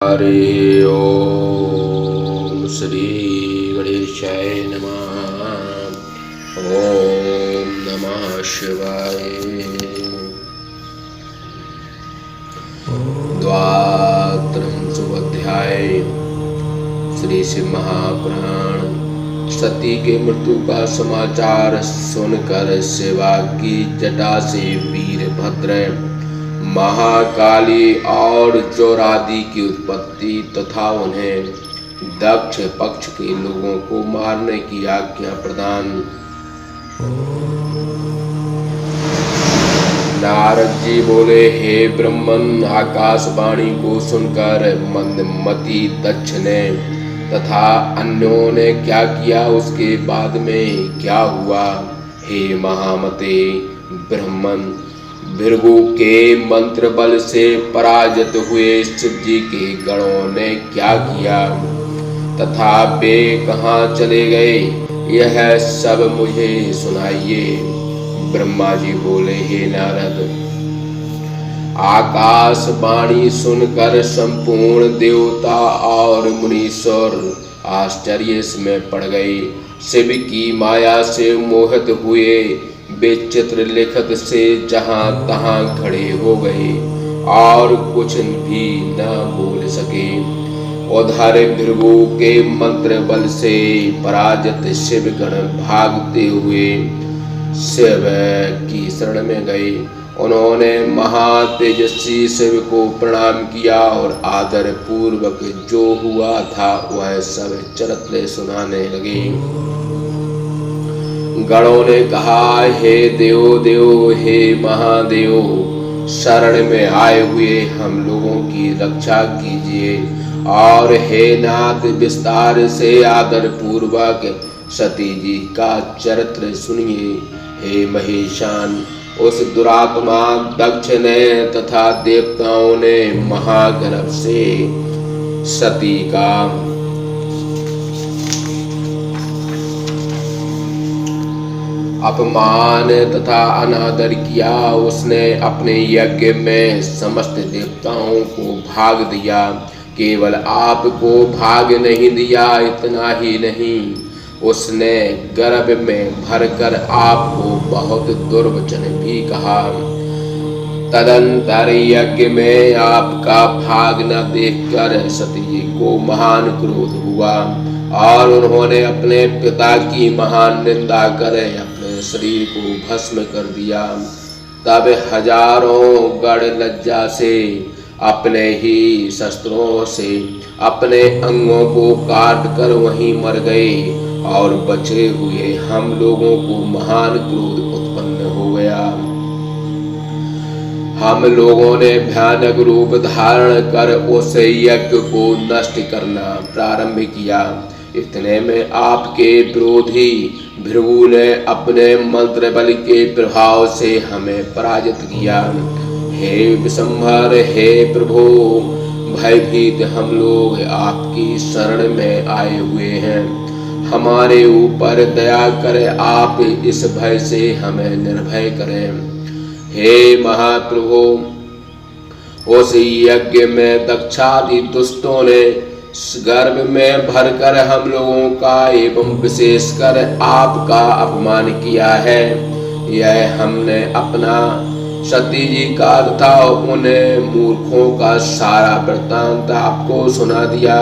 हरि ओम श्री गणेशाय नमः। ओम नमः शिवाय। द्वात्रिंशोऽध्याय। श्री शिव महापुराण। सती के मृत्यु का समाचार सुनकर शिवा की जटा से वीरभद्र, महाकाली और चौरादी की उत्पत्ति तथा उन्हें दक्ष पक्ष के लोगों को मारने की आज्ञा प्रदान। नारद जी बोले, हे ब्रह्मन, आकाशवाणी को सुनकर मंदमती दक्ष ने तथा अन्यों ने क्या किया, उसके बाद में क्या हुआ। हे महामते ब्रह्मन, भृगु के मंत्र बल से पराजित हुए शिव जी के गणों ने क्या किया तथा वे कहाँ चले गए, यह सब मुझे सुनाइए। ब्रह्मा जी बोले, हे नारद, आकाशवाणी सुनकर संपूर्ण देवता और मुनीश्वर आश्चर्य में पड़ गए। शिव की माया से मोहित हुए वे चित्र लिखत से जहां तहां खड़े हो गए और कुछ भी न बोल सके। उधर भृगु के मंत्र बल से पराजित शिव गण भागते हुए शिव की शरण में गए। उन्होंने महातेजस्वी शिव को प्रणाम किया और आदर पूर्वक जो हुआ था वह सब चरित्र सुनाने लगे। गणों ने कहा, हे देव देव, हे महादेव, शरण में आए हुए हम लोगों की रक्षा कीजिए और हे नाथ, विस्तार से आदर पूर्वक सती जी का चरित्र सुनिए। हे महेशान, उस दुरात्मा दक्ष ने तथा देवताओं ने महागर्व से सती का अपमान तथा अनादर किया। उसने अपने यज्ञ में समस्त देवताओं को भाग दिया, केवल आपको भाग नहीं दिया। इतना ही नहीं, उसने गर्भ में भरकर आपको बहुत दुर्वचन भी कहा। तदंतर यज्ञ में आपका भाग न देखकर सती जी को महान क्रोध हुआ और उन्होंने अपने पिता की महान निंदा कर शरीर को भस्म कर दिया। तब हजारों गण लज्जा से अपने ही शस्त्रों से अपने अंगों को काट कर वहीं मर गए और बचे हुए हम लोगों को महान क्रोध उत्पन्न हो गया। हम लोगों ने भयानक रूप धारण कर उस यज्ञ को नष्ट करना प्रारंभ किया। इतने में आपके विरोधी भृगु ने अपने मंत्र बल के प्रभाव से हमें पराजित किया। हे विशंभर, हे प्रभु, भयभीत हम लोग आपकी शरण में आए हुए हैं। हमारे ऊपर दया कर आप इस भय से हमें निर्भय करें। हे महाप्रभु, उस यज्ञ में दक्षादि दुष्टों ने गर्भ में भरकर हम लोगों का एवं विशेषकर आपका अपमान किया है। यह हमने अपना सती जी का तथा उन मूर्खों का सारा वृत्तांत आपको सुना दिया।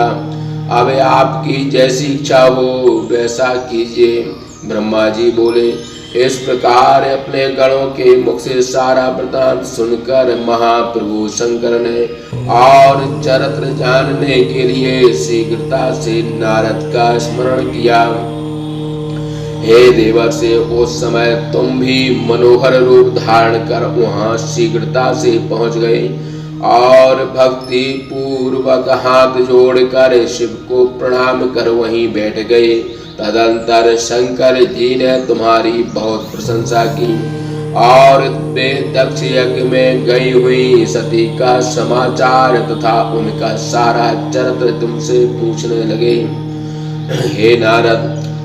अब आपकी जैसी इच्छा हो वैसा कीजिए। ब्रह्मा जी बोले, इस प्रकार अपने गणों के मुख से सारा वृत्तांत सुनकर महाप्रभु शंकर ने और चरित्र जानने के लिए शीघ्रता से नारद का स्मरण किया। हे देवर्षि, उस समय तुम भी मनोहर रूप धारण कर वहां शीघ्रता से पहुंच गए और भक्ति पूर्वक हाथ जोड़कर शिव को प्रणाम कर वहीं बैठ गए। तदंतर शंकर जी ने तुम्हारी बहुत प्रशंसा की और वे दक्ष यज्ञ में गई हुई सती का समाचार तथा उनका सारा चरित्र तुमसे पूछने लगे। हे नारद,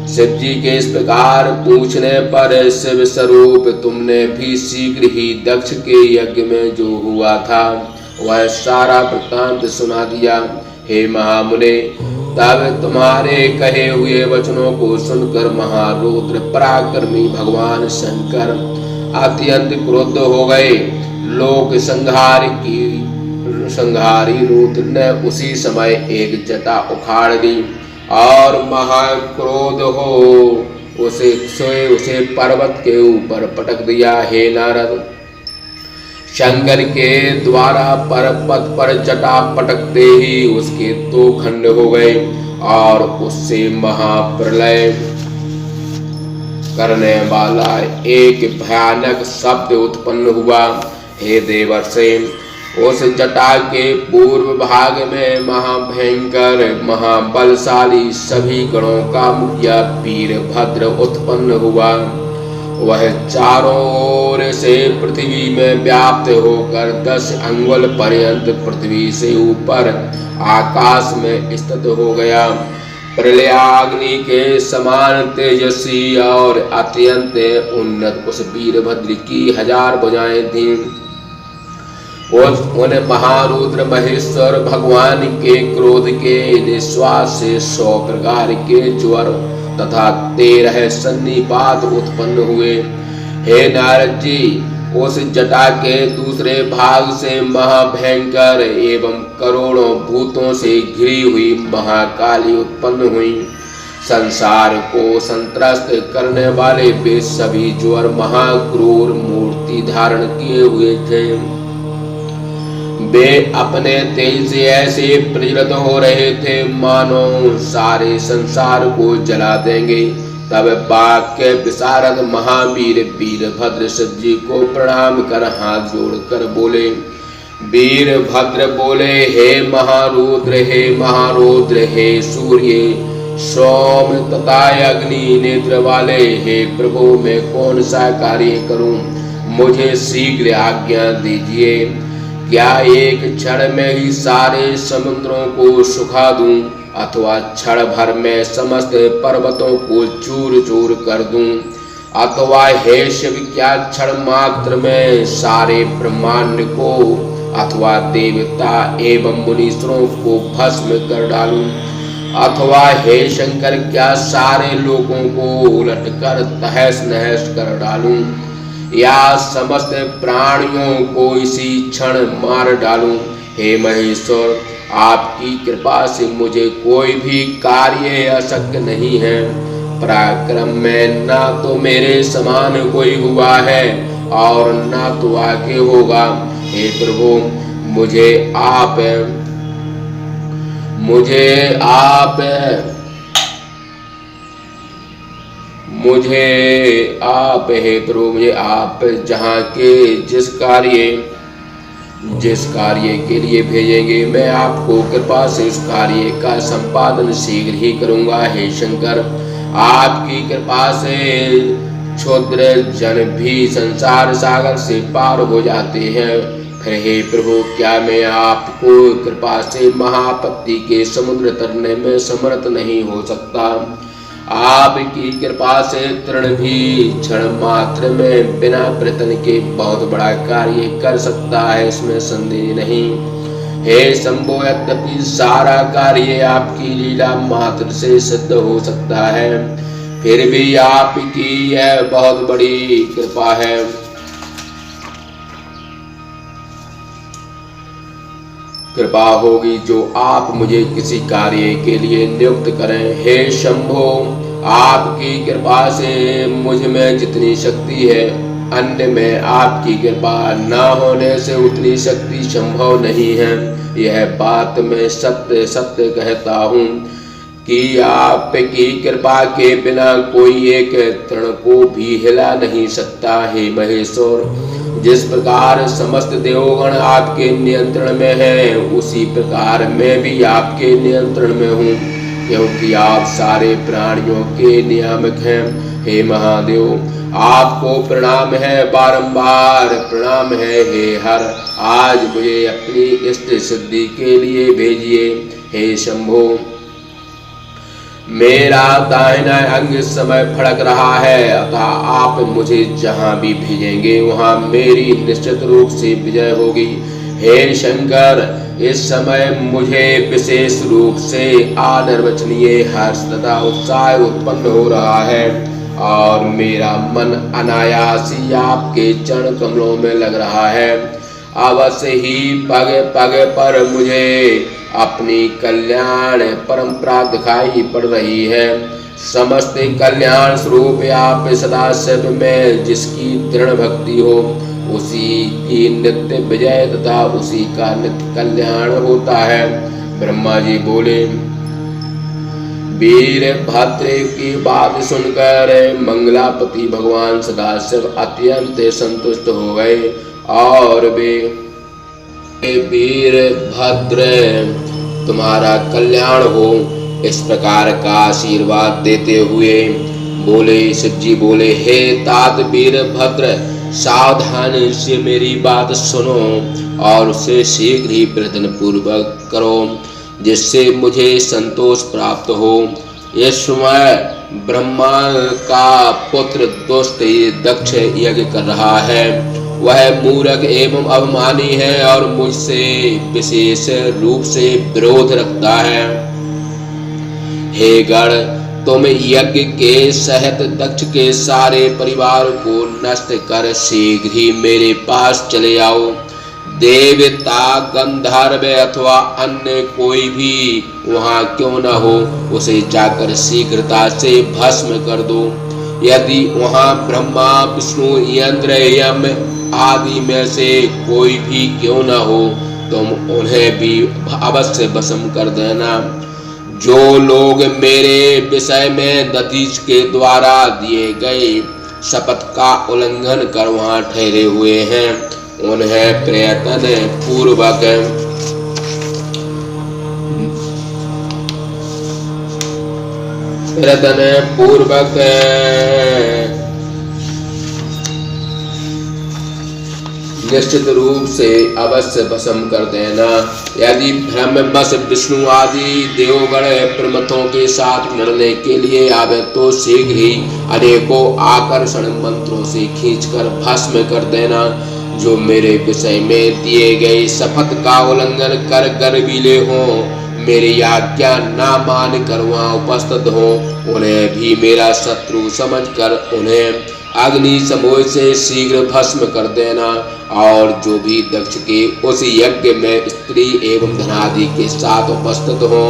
शिव जी के इस प्रकार पूछने पर शिव स्वरूप तुमने भी शीघ्र ही दक्ष के यज्ञ में जो हुआ था वह सारा वृत्तांत सुना दिया। हे महामुने। तब तुम्हारे कहे हुए वचनों को सुनकर महारुद्र पराक्रमी भगवान शंकर अत्यंत क्रुद्ध हो गए। लोक संहारी रुद्र ने उसी समय एक जटा उखाड़ दी और महाक्रोध हो उसे पर्वत के ऊपर पटक दिया। हे नारद, शंकर के द्वारा पर्वत पर जटा पटकते ही उसके दो खंड हो गए और उससे महाप्रलय करने वाला एक भयानक शब्द उत्पन्न हुआ। हे देवर्षि, उस जटा के पूर्व भाग में महाभयंकर महाबलशाली सभी गणों का मुखिया वीरभद्र उत्पन्न हुआ। वह चारों ओर से पृथ्वी में व्याप्त होकर 10 अंगुल पर्यंत पृथ्वी से ऊपर आकाश में स्थित हो गया। प्रलयाग्नि के समान तेजस्वी और अत्यंत उन्नत उस वीरभद्र की 1000 भुजाएं थीं। उन महारुद्र महेश्वर भगवान के क्रोध के निश्वास से 100 प्रकार के ज्वर तथा 13 सन्निपात उत्पन्न हुए। हे नारद जी, उस जटा के दूसरे भाग से महाभयंकर एवं करोड़ों भूतों से घिरी हुई महाकाली उत्पन्न हुई। संसार को संत्रस्त करने वाले वे सभी ज्वर महाक्रूर मूर्ति धारण किए हुए थे। वे अपने तेज से ऐसे प्रज्वलित हो रहे थे मानो सारे संसार को जला देंगे। तब वाक्य विशारद महावीर वीरभद्र शिव जी को प्रणाम कर हाथ जोड़कर बोले। वीरभद्र बोले, हे महारुद्र, हे सूर्य, सोम तथा अग्नि नेत्र वाले, हे प्रभु, मैं कौन सा कार्य करूं? मुझे शीघ्र आज्ञा दीजिए। क्या एक क्षण में ही सारे समुद्रों को सुखा दूं अथवा क्षण भर में समस्त पर्वतों को चूर चूर कर दूं? अथवा हे शिव, क्या क्षण मात्र में सारे ब्रह्मांड को अथवा देवता एवं मुनीश्वरों को भस्म कर डालूं? अथवा हे शंकर, क्या सारे लोगों को उलट कर तहस नहस कर डालूं या समस्त प्राणियों को इसी क्षण मार डालूं? हे महेश्वर, आपकी कृपा से मुझे कोई भी कार्य अशक्य नहीं है। पराक्रम में ना तो मेरे समान कोई हुआ है और ना तो आगे होगा। हे प्रभु, मुझे आप हे प्रभु, मुझे आप जहाँ के जिस कार्य के लिए भेजेंगे मैं आपको कृपा से उस कार्य का संपादन शीघ्र ही करूँगा। हे शंकर, आपकी कृपा से क्षुद्र जन भी संसार सागर से पार हो जाते हैं। फिर हे प्रभु, क्या मैं आपको कृपा से महापत्ति के समुद्र तरने में समर्थ नहीं हो सकता? आपकी कृपा से तृण भी क्षण मात्र में बिना प्रयत्न के बहुत बड़ा कार्य कर सकता है, इसमें संदेह नहीं। हे शंभो, यद्यपि सारा कार्य आपकी लीला मात्र से सिद्ध हो सकता है, फिर भी आपकी यह बहुत बड़ी कृपा है। कृपा होगी जो आप मुझे किसी कार्य के लिए नियुक्त करें। हे शंभो, आपकी कृपा से मुझ में जितनी शक्ति है, अन्य में आपकी कृपा न होने से उतनी शक्ति संभव नहीं है। यह बात मैं सत्य सत्य कहता हूँ कि आपकी कृपा के बिना कोई एक तृण को भी हिला नहीं सकता। हे महेश्वर, जिस प्रकार समस्त देवगण आपके नियंत्रण में हैं, उसी प्रकार मैं भी आपके नियंत्रण में हूँ, क्योंकि आप सारे प्राणियों के नियामक हैं। हे महादेव, आपको प्रणाम है, बारंबार प्रणाम है। हे हर, आज मुझे अपनी इष्ट सिद्धि के लिए भेजिए। हे शंभो, मेरा दाहिना अंग इस समय फड़क रहा है, अतः आप मुझे जहाँ भी भेजेंगे वहाँ मेरी निश्चित रूप से विजय होगी। हे शंकर, इस समय मुझे विशेष रूप से अनिर्वचनीय हर्ष तथा उत्साह उत्पन्न हो रहा है और मेरा मन अनायास ही आपके चरण कमलों में लग रहा है। अवश्य ही पग पग पर मुझे अपनी कल्याण परंपरा दिखाई पड़ रही है। समस्त कल्याण स्वरूप आप सदाशिव में जिसकी दृढ़ भक्ति हो उसी की नित्य विजय तथा उसी का नित्य कल्याण होता है। ब्रह्मा जी बोले, वीरभद्र की बात सुनकर मंगलापति भगवान सदाशिव अत्यंत संतुष्ट हो गए और वे, वीरभद्र तुम्हारा कल्याण हो, इस प्रकार का आशीर्वाद देते हुए बोले। शिव जी बोले, हे तात वीरभद्र, सावधान से मेरी बात सुनो और उसे शीघ्र ही प्रयत्न पूर्वक करो जिससे मुझे संतोष प्राप्त हो। इस समय ब्रह्मा का पुत्र दुष्ट दक्ष यज्ञ कर रहा है। वह मूर्ख एवं अभिमानी है और मुझसे विशेष रूप से विरोध रखता है। हे गण, तुम यज्ञ के सहित दक्ष के सारे परिवार को नष्ट कर शीघ्र ही मेरे पास चले आओ। देवता, गंधर्व अथवा अन्य कोई भी वहां क्यों न हो, उसे जाकर शीघ्रता से भस्म कर दो। यदि वहां ब्रह्मा, विष्णु, इंद्र, यम आदि में से कोई भी क्यों न हो, तुम उन्हें भी अवश्य भस्म कर देना। जो लोग मेरे विषय में दधीच के द्वारा दिए गए शपथ का उल्लंघन कर वहां ठहरे हुए हैं, उन्हें प्रयत्न पूर्वक निश्चित रूप से अवश्य भस्म कर देना। यदि ब्रह्मवश विष्णु आदि देवगण प्रमथों के साथ लड़ने के लिए आवे तो शीघ्र ही अनेकों आकर्षण मंत्रों से खींचकर भस्म कर देना। जो मेरे विषय में दिए गए शपथ का उल्लंघन कर गर्वीले हों, मेरी आज्ञा ना मान कर वहां उपस्थित हो, उन्हें भी मेरा शत्रु समझकर उन्हें अग्नि समूह से शीघ्र भस्म कर देना। और जो भी दक्ष के उस यज्ञ में स्त्री एवं धनादि के साथ उपस्थित हो,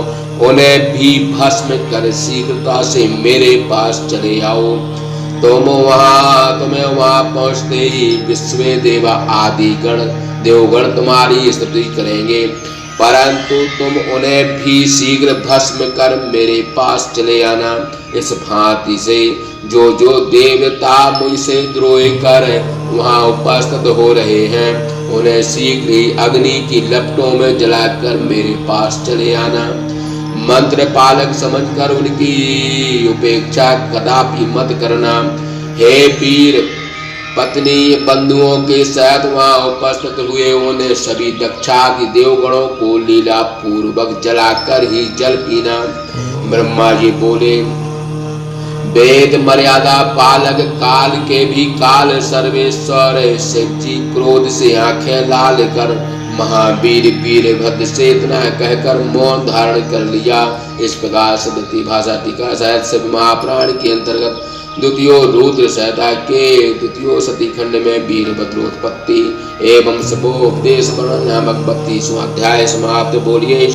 उन्हें भी भस्म कर शीघ्रता से मेरे पास चले आओ। तुम्हें वहां पहुंचते ही विश्व देवा आदि गण देवगण तुम्हारी स्तुति करेंगे, परंतु तुम उन्हें भी शीघ्र भस्म कर मेरे पास चले आना। इस भांति से जो जो देवता मुझसे द्रोह कर वहां उपस्थित हो रहे हैं, उन्हें शीघ्र ही अग्नि की लपटों में जलाकर मेरे पास चले आना। मंत्र पालक समझकर उनकी उपेक्षा कदापि मत करना। हे वीर, पत्नी बंधुओं के साथ वहां उपस्थित हुए उन्हें सभी दक्षादि देवगणों को लीला पूर्वक जलाकर ही जल पीना। ब्रह्मा जी बोले, वेद मर्यादा पालक काल के भी काल सर्वेश्वर शिव जी क्रोध से आंखें लाल कर महावीर वीरभद्र से इतना कहकर मौन धारण कर लिया। इस प्रकार सदती भाषा टीका शायद शिव महापुराण के अंतर्गत द्वितीय रुद्र संहिता के द्वितीय सती खंड में वीरभद्रोत्पत्ति एवं शपोपदेश वर्णन नामक 32वां अध्याय समाप्त। बोलिए।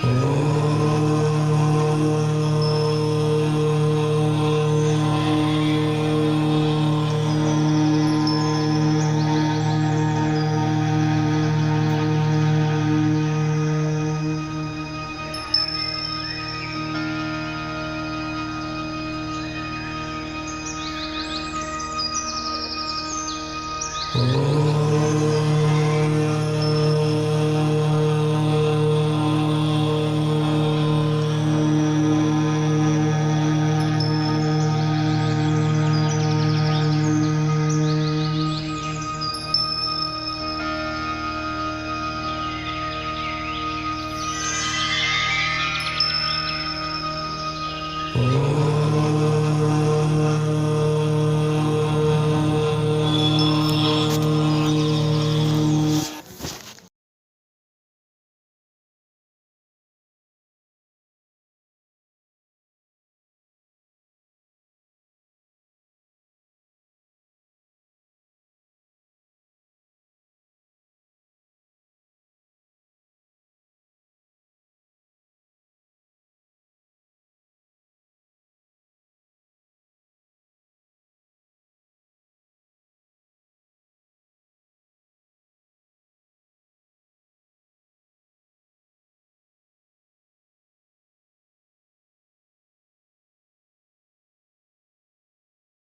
Oh